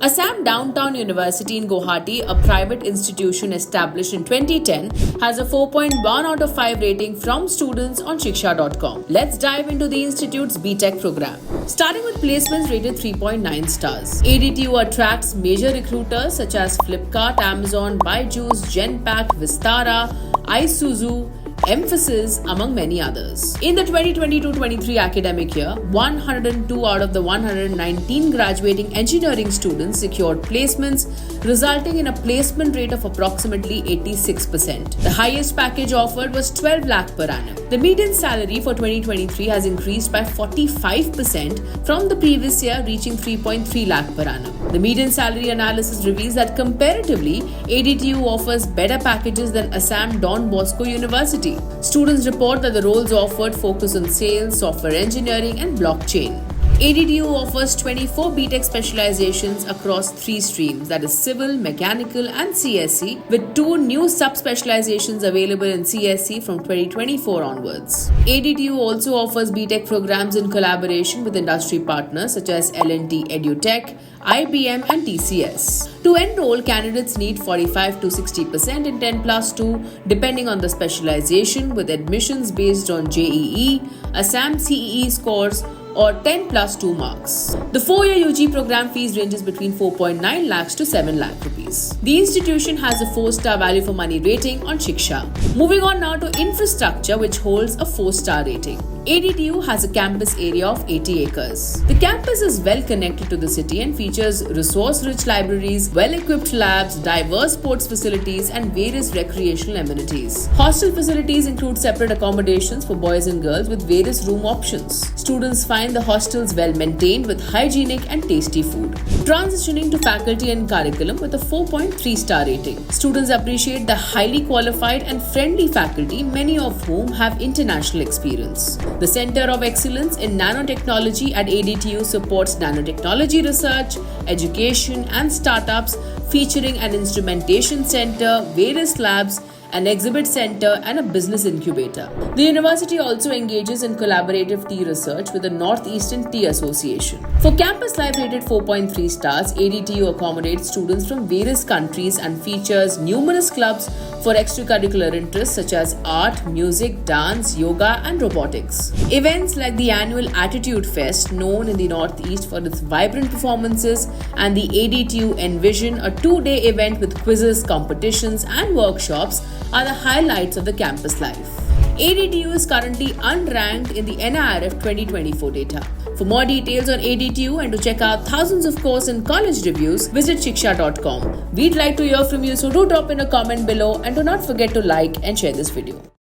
Assam Downtown University in Guwahati, a private institution established in 2010, has a 4.1 out of 5 rating from students on Shiksha.com. Let's dive into the institute's BTech program. Starting with placements rated 3.9 stars. ADTU attracts major recruiters such as Flipkart, Amazon, Byju's, Genpact, Vistara, Isuzu, Emphasis, among many others. In the 2022-23 academic year, 102 out of the 119 graduating engineering students secured placements, resulting in a placement rate of approximately 86%. The highest package offered was 12 lakh per annum. The median salary for 2023 has increased by 45% from the previous year, reaching 3.3 lakh per annum. The median salary analysis reveals that comparatively, ADTU offers better packages than Assam Don Bosco University. Students report that the roles offered focus on sales, software engineering, and blockchain. ADTU offers 24 BTech specializations across 3 streams, that is Civil, Mechanical, and CSE, with 2 new sub-specializations available in CSE from 2024 onwards. ADTU also offers BTech programs in collaboration with industry partners such as L&T EduTech, IBM, and TCS. To enroll, candidates need 45 to 60% in 10+2, depending on the specialization, with admissions based on JEE, Assam CEE scores, or 10+2 marks. The 4-year UG program fees ranges between 4.9 lakhs to 7 lakh rupees. The institution has a 4-star value for money rating on Shiksha. Moving on now to infrastructure, which holds a 4-star rating. ADTU has a campus area of 80 acres. The campus is well connected to the city and features resource-rich libraries, well-equipped labs, diverse sports facilities, and various recreational amenities. Hostel facilities include separate accommodations for boys and girls with various room options. Students find the hostels well maintained with hygienic and tasty food. Transitioning to faculty and curriculum with a 4.3-star rating. Students appreciate the highly qualified and friendly faculty, many of whom have international experience. The Center of Excellence in Nanotechnology at ADTU supports nanotechnology research, education, and startups, featuring an instrumentation center, various labs, an exhibit center, and a business incubator. The university also engages in collaborative tea research with the Northeastern Tea Association. For campus life rated 4.3 stars, ADTU accommodates students from various countries and features numerous clubs for extracurricular interests such as art, music, dance, yoga, and robotics. Events like the annual Attitude Fest, known in the Northeast for its vibrant performances, and the ADTU Envision, a 2-day event with quizzes, competitions, and workshops, are the highlights of the campus life. ADTU is currently unranked in the NIRF 2024 data. For more details on ADTU and to check out thousands of course and college reviews, visit Shiksha.com. We'd like to hear from you, so do drop in a comment below and do not forget to like and share this video.